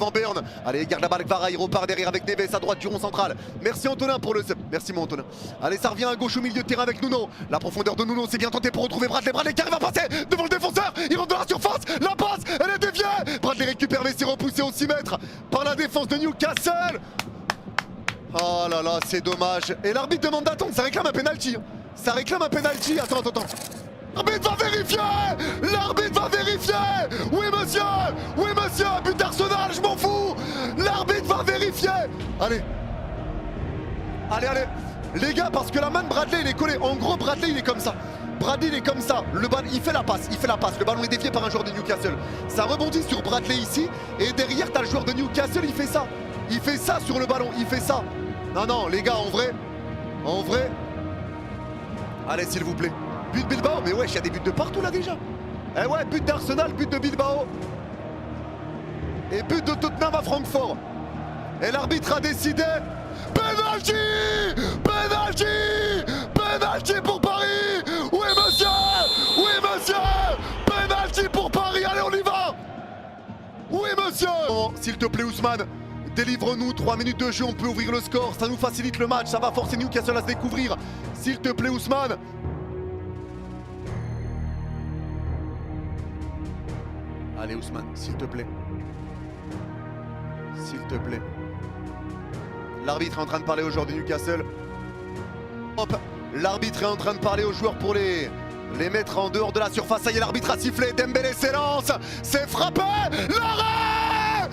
Van Bern, allez, garde la balle, Kvara, il repart derrière avec Neves à droite du rond central. Merci Antonin pour le sub, merci mon Antonin. Allez, ça revient à gauche au milieu de terrain avec Nuno. La profondeur de Nuno, c'est bien tenté pour retrouver Bradley. Bradley qui arrive à passer devant le défenseur, il rentre dans la surface, la passe, elle est déviée. Bradley récupère mais c'est repoussé au 6 mètres par la défense de Newcastle. Oh là là, c'est dommage. Et l'arbitre demande d'attendre, ça réclame un penalty. Ça réclame un penalty, attends. L'arbitre va vérifier! L'arbitre va vérifier! Oui monsieur! Oui monsieur! But d'Arsenal, je m'en fous! L'arbitre va vérifier! Allez! Allez! Les gars, parce que la main de Bradley, il est collé. En gros, Bradley, il est comme ça. Bradley, il est comme ça. Le ballon, il fait la passe. Le ballon est dévié par un joueur de Newcastle. Ça rebondit sur Bradley ici. Et derrière, t'as le joueur de Newcastle, il fait ça. Il fait ça sur le ballon. Il fait ça. Non, les gars, en vrai. Allez, s'il vous plaît. But de Bilbao, mais wesh, il y a des buts de partout là déjà. Eh ouais, but d'Arsenal, but de Bilbao. Et but de Tottenham à Francfort. Et l'arbitre a décidé. Penalty! Penalty pour Paris! Oui monsieur! Penalty pour Paris, allez on y va! Oui monsieur! Oh, s'il te plaît Ousmane, délivre-nous 3 minutes de jeu, on peut ouvrir le score, ça nous facilite le match, ça va forcer Newcastle à se découvrir. S'il te plaît Ousmane. Allez Ousmane, s'il te plaît. S'il te plaît. L'arbitre est en train de parler aux joueurs de Newcastle. Hop, l'arbitre est en train de parler aux joueurs pour les mettre en dehors de la surface. Ça y est, l'arbitre a sifflé. Dembélé s'élance. C'est frappé. L'arrêt.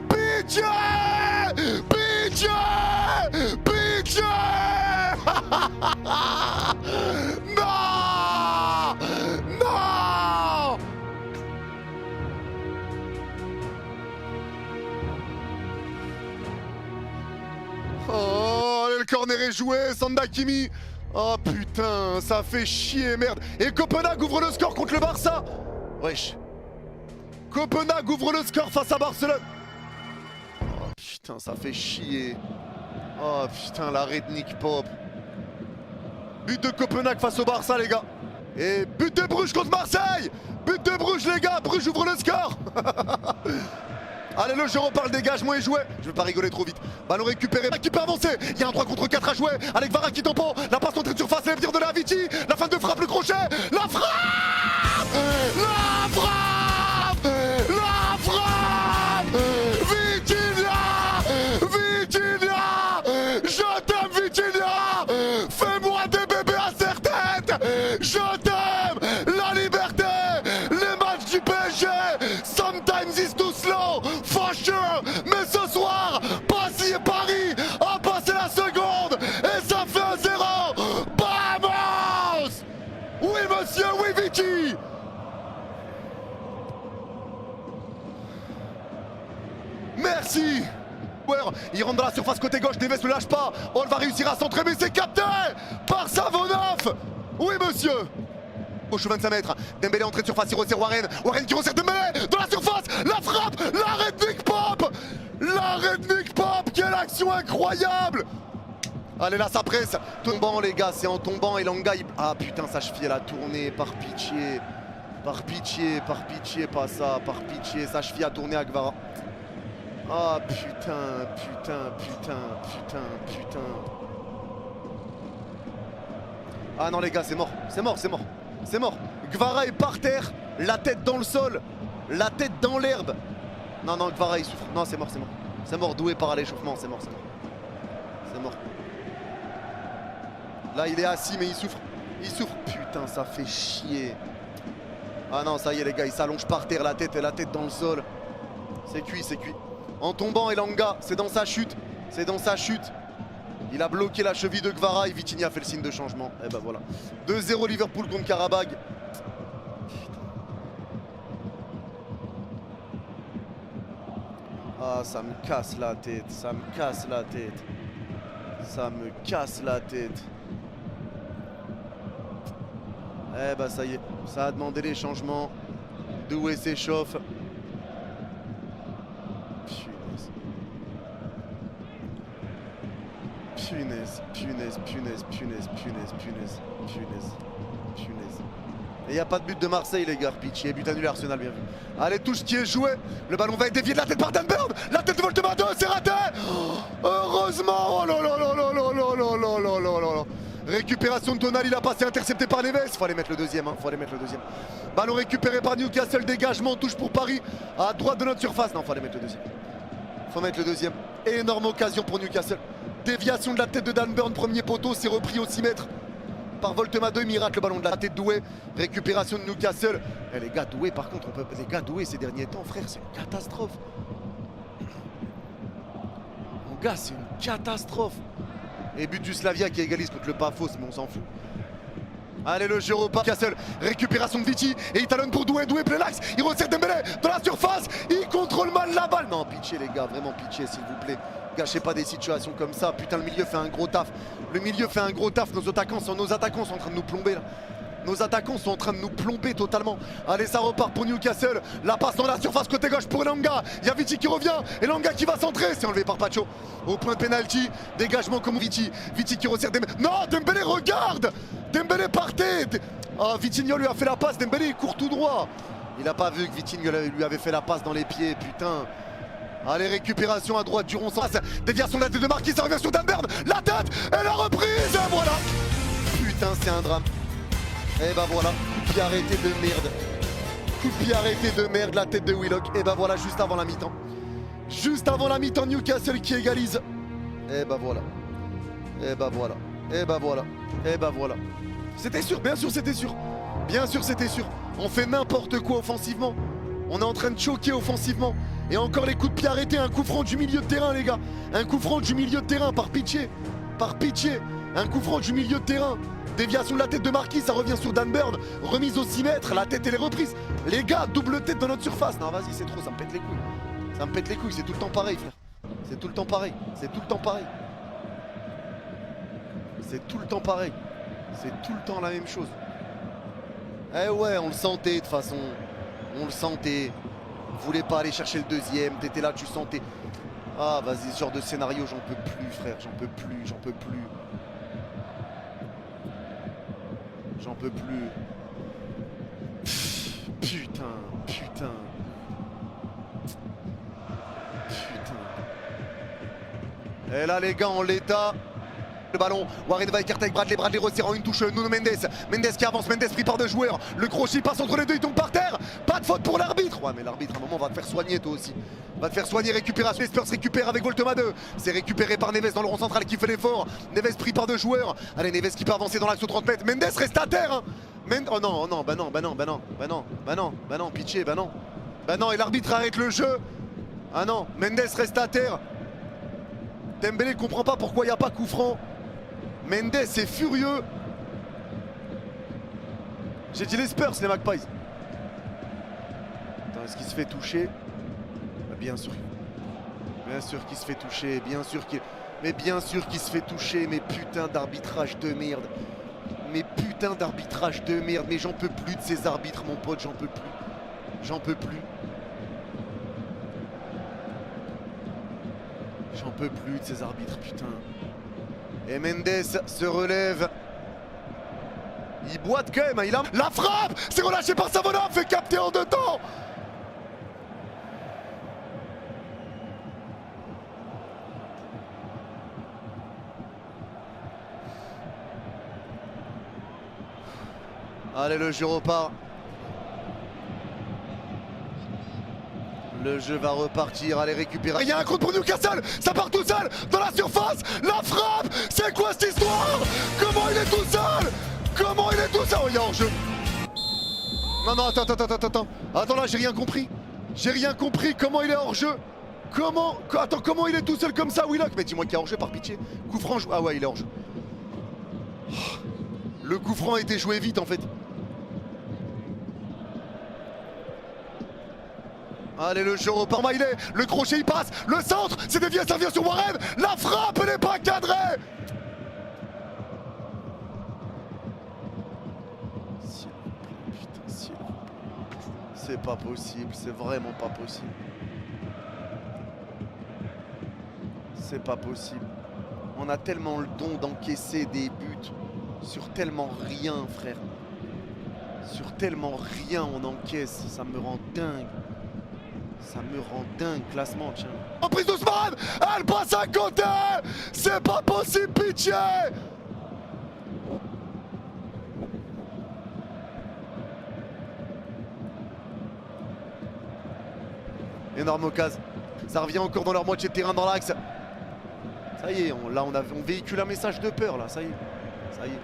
Pitié. Non. Oh, le corner est joué, Sandakimi. Oh putain, ça fait chier, merde. Et Copenhague ouvre le score contre le Barça. Wesh. Copenhague ouvre le score face à Barcelone. Oh putain, ça fait chier. Oh putain, l'arrêt de Nick Pope. But de Copenhague face au Barça, les gars. Et but de Bruges contre Marseille. But de Bruges, les gars. Bruges ouvre le score. Allez, le jeu reparle, dégagement est joué. Je veux pas rigoler trop vite. Ballon récupéré, qui peut avancer. Il y a un 3 contre 4 à jouer. Avec Kvara qui tempo. La passe entrée de surface, l'avenir de la Vici. La fin de frappe, le crochet. La frappe. Vitinha. Je t'aime, Vitinha. Fais-moi des bébés à serre-tête. Je t'aime. La liberté. Les matchs du PSG. Sometimes it's too slow. For sure. Mais ce soir, Paris a passé la seconde. Et ça fait un 0. Vamos. Oui monsieur, oui Vici. Merci. Il rentre dans la surface côté gauche, Neves ne lâche pas. On va réussir à centrer, mais c'est capté par Savonov. Oui monsieur. Gauche 25 mètres, Dembélé entrée de surface, il resserre Warren qui resserre Dembélé dans la surface, la frappe, l'arrêt de Nick Pope, quelle action incroyable. Allez là ça presse, tombant les gars, c'est en tombant et Langa il... Ah putain sa cheville elle a tourné, par pitié, pas ça, par pitié, sa cheville a tourné à Kvara. Ah putain. Ah non les gars, c'est mort. Kvara est par terre, la tête dans le sol, la tête dans l'herbe. Non, Kvara il souffre. Non, c'est mort, doué par l'échauffement, c'est mort. Là, il est assis, mais il souffre. Putain, ça fait chier. Ah non, ça y est, les gars, il s'allonge par terre, la tête dans le sol. C'est cuit. En tombant, Elanga, c'est dans sa chute. Il a bloqué la cheville de Kvara et Vitinha a fait le signe de changement. Et ben voilà. 2-0 Liverpool contre Karabag. Ah, ça me casse la tête. Eh bah ça y est, ça a demandé les changements. Doué s'échauffe. Punaise. Et il n'y a pas de but de Marseille les gars, Pitchy, but annulé Arsenal, bien vu. Allez, touche qui est joué, le ballon va être dévié de la tête par Dan Burn, la tête de Voltemade, c'est raté. Heureusement, oh là là là là là là là là là là là là. Récupération de Tonali, il a passé intercepté par Neves, faut aller mettre le deuxième, faut aller mettre le deuxième. Ballon récupéré par Newcastle, dégagement, touche pour Paris, à droite de notre surface, non, faut aller mettre le deuxième. Faut mettre le deuxième, énorme occasion pour Newcastle. Déviation de la tête de Dan Burn, premier poteau, c'est repris au 6 mètres. Par Voltemade, il rate le ballon de la tête de Doué. Récupération de Newcastle. Et les gars, Doué, par contre, les gars, Doué, ces derniers temps, frère, c'est une catastrophe. Mon gars, c'est une catastrophe. Et but du Slavia qui égalise contre le Pafos, mais on s'en fout. Allez, le jeu repart. Newcastle, récupération de Vici. Et il talonne pour Doué. Doué, plein l'axe. Il resserre Dembélé dans la surface. Il contrôle mal la balle. Non, pitché, les gars, vraiment pitché, s'il vous plaît. Gâchez pas des situations comme ça. Putain, le milieu fait un gros taf. Le milieu fait un gros taf. Nos attaquants sont en train de nous plomber là. Nos attaquants sont en train de nous plomber totalement. Allez, ça repart pour Newcastle. La passe dans la surface côté gauche pour Elanga. Il y a Vici qui revient. Elanga qui va centrer. C'est enlevé par Pacho. Au point de pénalty. Dégagement comme Vici. Vici qui resserre Dembélé. Non, Dembélé, regarde. Dembélé partait. Oh, Vitinho lui a fait la passe. Dembélé il court tout droit. Il n'a pas vu que Vitinho lui avait fait la passe dans les pieds. Putain. Allez, récupération à droite du rond sans déviation de la tête de Marquis, ça revient sur Dan Burn. La tête et la reprise, et voilà. Putain, c'est un drame. Et bah voilà, coup de pied arrêté de merde. Coup de pied arrêté de merde, la tête de Willock. Et bah voilà, juste avant la mi-temps. Juste avant la mi-temps, Newcastle qui égalise. Et bah voilà. Et bah voilà. Et bah voilà. Et bah voilà. C'était sûr, bien sûr c'était sûr. Bien sûr c'était sûr. On fait n'importe quoi offensivement. On est en train de choquer offensivement. Et encore les coups de pied arrêtés, un coup franc du milieu de terrain les gars. Un coup franc du milieu de terrain par pitié. Par pitié. Un coup franc du milieu de terrain. Déviation de la tête de Marquis, ça revient sur Dan Burn. Remise au 6 mètres, la tête et les reprises. Les gars, double tête dans notre surface. Non vas-y c'est trop, ça me pète les couilles. Ça me pète les couilles, c'est tout le temps pareil frère. C'est tout le temps pareil. C'est tout le temps pareil. C'est tout le temps pareil. C'est tout le temps la même chose. Eh ouais, on le sentait de toute façon. On le sentait. On voulait pas aller chercher le deuxième. T'étais là, tu sentais. Ah vas-y, ce genre de scénario, j'en peux plus frère. J'en peux plus, j'en peux plus. J'en peux plus. Putain, putain. Putain. Et là les gars, en l'état. Le ballon, Warren va écarter avec Bradley resserre en une touche, Nuno Mendes. Mendes qui avance, Mendes pris par deux joueurs. Le crochet passe entre les deux, il tombe par terre. Pas de faute pour l'arbitre. Ouais mais l'arbitre à un moment va te faire soigner toi aussi. Va te faire soigner, récupération. Les Spurs récupèrent avec Voltemade. C'est récupéré par Neves dans le rond central qui fait l'effort. Neves pris par deux joueurs. Allez Neves qui peut avancer dans l'axe aux 30 mètres. Mendes reste à terre hein. Oh non, oh non, bah non, bah non, bah non, bah non, bah non, bah non, pitché, bah non. Bah non et l'arbitre arrête le jeu. Ah non, Mendes reste à terre. Dembélé comprend pas pourquoi il n'y a pas coup franc. Mendes est furieux. J'ai dit les Spurs, les Magpies. Attends, est-ce qu'il se fait toucher? Bien sûr. Bien sûr qu'il se fait toucher. Bien sûr qu'il... Mais bien sûr qu'il se fait toucher. Mais putain d'arbitrage de merde. Mais putain d'arbitrage de merde. Mais j'en peux plus de ces arbitres, mon pote. J'en peux plus. J'en peux plus. J'en peux plus de ces arbitres, putain. Et Mendes se relève. Il boite quand même, il a... La frappe. C'est relâché par Savona, fait capter en deux temps. Allez, le jeu repart. Le jeu va repartir, allez récupérer. Il y a un contre pour Newcastle, ça part tout seul dans la surface. La frappe, c'est quoi cette histoire? Comment il est tout seul? Comment il est tout seul? Oh, il est hors jeu. Non, non, attends. Attends là, j'ai rien compris. J'ai rien compris, comment il est hors jeu? Comment? Attends, comment il est tout seul comme ça, Willock? Mais dis-moi qu'il est hors jeu par pitié. Coup franc, ah ouais, il est hors jeu. Le coup franc a été joué vite en fait. Allez, le jeu repart, Maillet, le crochet il passe, le centre, c'est dévié, ça vient sur Warren, la frappe elle n'est pas cadrée. S'il vous plaît, putain, s'il vous plaît. C'est pas possible, c'est vraiment pas possible. C'est pas possible. On a tellement le don d'encaisser des buts sur tellement rien, frère. Sur tellement rien on encaisse, ça me rend dingue. Ça me rend dingue, classement, tiens. En prise d'Ousmane, elle passe à côté. C'est pas possible, pitié. Énorme occasion. Ça revient encore dans leur moitié de terrain dans l'axe. Ça y est, on véhicule un message de peur là, ça y est. Ça y est.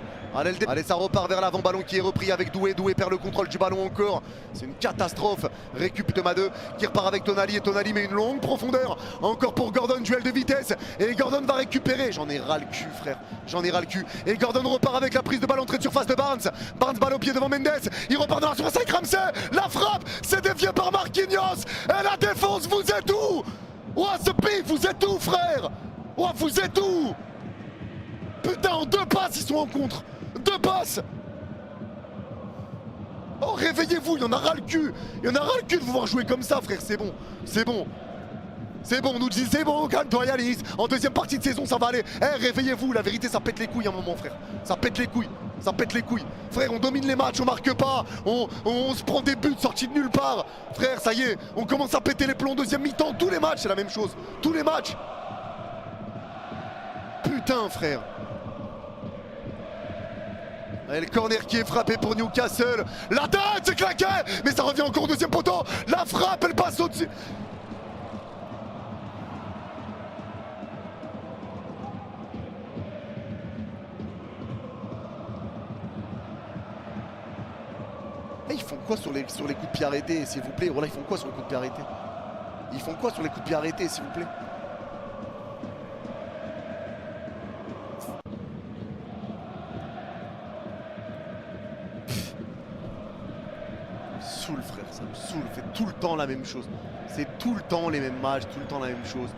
Allez, ça repart vers l'avant, ballon qui est repris avec Doué. Doué perd le contrôle du ballon encore. C'est une catastrophe. Récup de Madeux qui repart avec Tonali et Tonali met une longue profondeur. Encore pour Gordon, duel de vitesse. Et Gordon va récupérer. J'en ai ras le cul, frère. J'en ai ras le cul. Et Gordon repart avec la prise de ballon, entrée de surface de Barnes. Barnes, balle au pied devant Mendes. Il repart dans la surface avec Ramsey. La frappe, c'est dévié par Marquinhos. Et la défense, vous êtes où? Ouah, ce pif, vous êtes où, frère? Ouah, vous êtes où? Putain, en 2 passes, ils sont en contre. 2 passes. Oh, réveillez-vous, il y en a ras le cul. Il y en a ras le cul de vous voir jouer comme ça, frère. C'est bon, c'est bon. C'est bon, on nous dit c'est bon, calme-toi Yanis. En deuxième partie de saison, ça va aller. Eh, réveillez-vous, la vérité, ça pète les couilles à un moment, frère. Ça pète les couilles, ça pète les couilles. Frère, on domine les matchs, on marque pas. On se prend des buts sortis de nulle part. Frère, ça y est, on commence à péter les plombs en deuxième mi-temps. Tous les matchs, c'est la même chose. Tous les matchs. Putain, frère. Et le corner qui est frappé pour Newcastle. La tête, c'est claqué. Mais ça revient encore au deuxième poteau. La frappe, elle passe au-dessus. Et ils font quoi sur les coups de pied arrêtés, s'il vous plaît? Voilà, ils font quoi sur les coups de pied arrêtés? Ils font quoi sur les coups de pied arrêtés, s'il vous plaît? Saoule, frère, ça me saoule. Fait tout le temps la même chose. C'est tout le temps les mêmes matchs, tout le temps la même chose.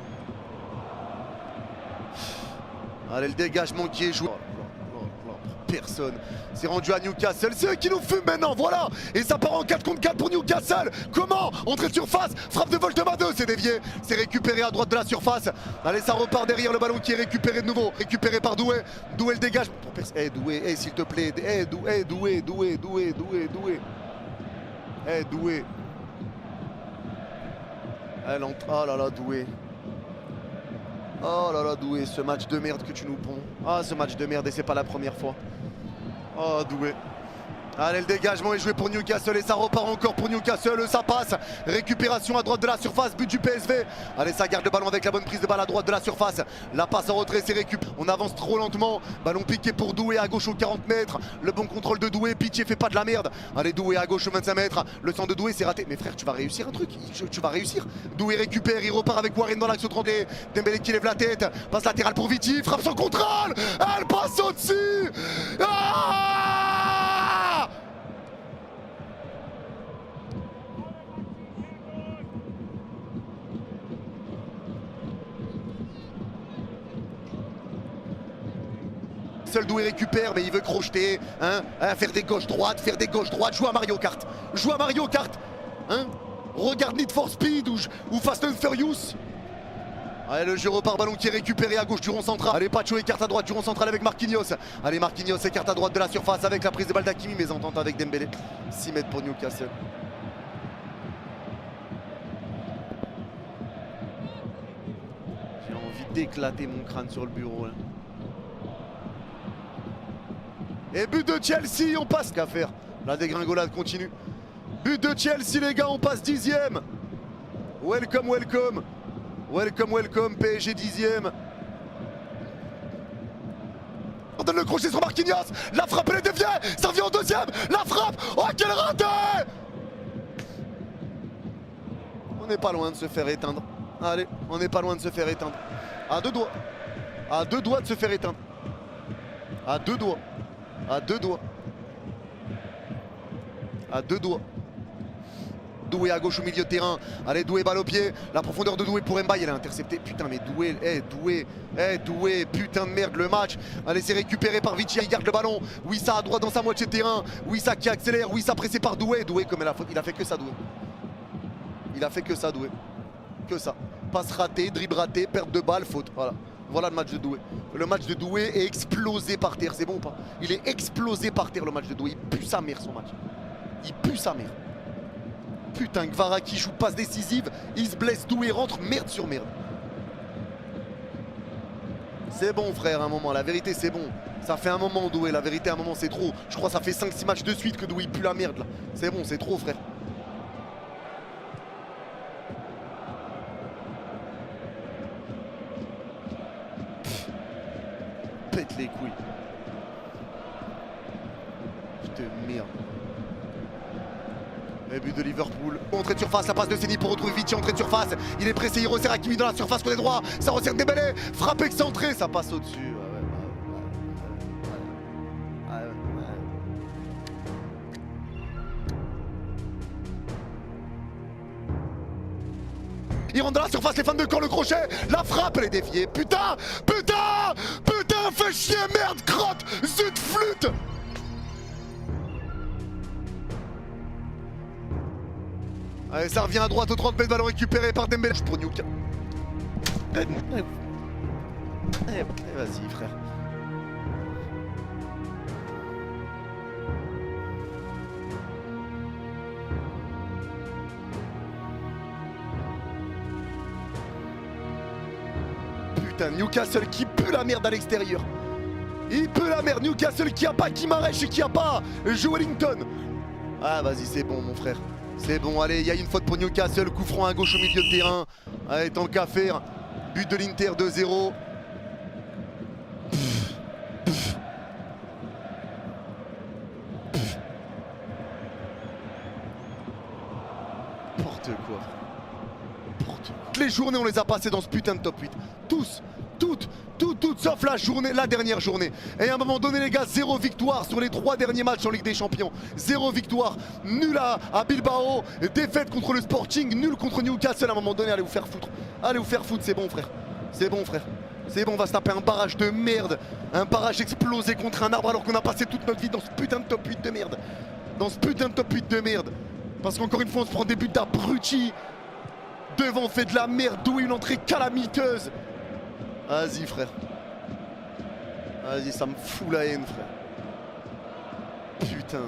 Allez, le dégagement qui est joué. Personne. C'est rendu à Newcastle. C'est eux qui nous fument maintenant, voilà. Et ça part en 4 contre 4 pour Newcastle. Comment? Entrée de surface, frappe de Voltema 2, c'est dévié. C'est récupéré à droite de la surface. Allez, ça repart derrière le ballon qui est récupéré de nouveau. Récupéré par Doué. Doué le dégage. Eh, Doué, eh, s'il te plaît. Eh, Doué. Eh, Doué. Elle entre. Oh là là, Doué. Oh là là, Doué, ce match de merde que tu nous ponds. Ah, ce match de merde, et c'est pas la première fois. Oh, Doué. Allez, le dégagement est joué pour Newcastle et ça repart encore pour Newcastle. Ça passe. Récupération à droite de la surface. But du PSV. Allez, ça garde le ballon avec la bonne prise de balle à droite de la surface. La passe en retrait, c'est récup. On avance trop lentement. Ballon piqué pour Doué à gauche aux 40 mètres. Le bon contrôle de Doué. Pitié, fait pas de la merde. Allez, Doué à gauche aux 25 mètres. Le centre de Doué, c'est raté. Mais frère, tu vas réussir un truc. Tu vas réussir. Doué récupère. Il repart avec Warren dans l'axe au 30. Dembélé qui lève la tête. Passe latérale pour Viti. Frappe sans contrôle. Elle passe au-dessus. Ah! Seul Doué récupère, mais il veut crocheter, hein, faire des gauches-droites, joue à Mario Kart, hein, regarde Need for Speed ou Fast and Furious. Allez, le jeu repart, ballon qui est récupéré à gauche du rond central. Allez, Pacho écarte à droite du rond central avec Marquinhos. Allez, Marquinhos écarte à droite de la surface avec la prise de balle d'Hakimi, mais entente avec Dembélé. 6 mètres pour Newcastle. J'ai envie d'éclater mon crâne sur le bureau là. Et but de Chelsea, on passe. Qu'à faire? La dégringolade continue. But de Chelsea, les gars, on passe 10e. Welcome, welcome. Welcome, welcome, PSG 10e. On donne le crochet sur Marquinhos. La frappe, elle est déviée. Ça revient en deuxième. La frappe. Oh, quel raté! On n'est pas loin de se faire éteindre. Allez, on n'est pas loin de se faire éteindre. À 2 doigts. À 2 doigts de se faire éteindre. À 2 doigts. À 2 doigts. À 2 doigts. Doué à gauche au milieu de terrain. Allez, Doué, balle au pied. La profondeur de Doué pour Mbaye, elle a intercepté. Putain, mais Doué, Doué, putain de merde, le match. Allez, c'est récupéré par Vici, il garde le ballon. Wissa à droite dans sa moitié de terrain. Wissa qui accélère. Wissa pressé par Doué. Doué, comme il a fait que ça, Doué. Il a fait que ça, Doué. Que ça. Passe ratée, dribble raté, perte de balle, faute. Voilà. Voilà le match de Doué. Le match de Doué est explosé par terre, c'est bon ou pas? Il est explosé par terre le match de Doué. Il pue sa mère son match. Il pue sa mère. Putain, Gvara qui joue passe décisive, il se blesse, Doué rentre, merde sur merde. C'est bon frère, un moment, la vérité c'est bon. Ça fait un moment Doué, la vérité un moment c'est trop. Je crois que ça fait 5-6 matchs de suite que Doué pue la merde là. C'est bon, c'est trop frère. Pète les couilles. Putain merde. Le but de Liverpool. Entrée de surface, la passe de Séni pour retrouver Vici. Entrée de surface. Il est pressé, il resserre Hakimi dans la surface côté droit. Ça resserre Dembélé. Frappe excentrée, ça passe au-dessus. Il rentre dans la surface, les fans de camp, le crochet. La frappe, elle est déviée. Putain, putain, putain, fais chier, merde, crotte, zut, flûte. Allez, ça revient à droite au 30 mètres, ballon récupéré par Dembélé pour Newcastle. Vas-y frère. Putain, Newcastle qui pue la merde à l'extérieur. Il pue la merde, Newcastle qui a pas Guimarães et qui a pas Joe Wellington. Ah vas-y, c'est bon mon frère. C'est bon, allez, il y a une faute pour Newcastle, coup franc à gauche au milieu de terrain. Allez, tant qu'à faire. But de l'Inter 2-0. N'importe quoi. Toutes les journées, on les a passées dans ce putain de top 8. Tous. Toutes, sauf la dernière journée. Et à un moment donné les gars, 0 victoire sur les 3 derniers matchs en Ligue des Champions. 0 victoire, nul à Bilbao, défaite contre le Sporting, nul contre Newcastle. À un moment donné, allez vous faire foutre. Allez vous faire foutre, c'est bon frère. C'est bon frère. C'est bon, on va se taper un barrage de merde. Un barrage explosé contre un arbre alors qu'on a passé toute notre vie dans ce putain de top 8 de merde. Dans ce putain de top 8 de merde. Parce qu'encore une fois, on se prend des buts d'abrutis. Devant, on fait de la merde, d'où une entrée calamiteuse. Vas-y frère. Vas-y, ça me fout la haine frère. Putain.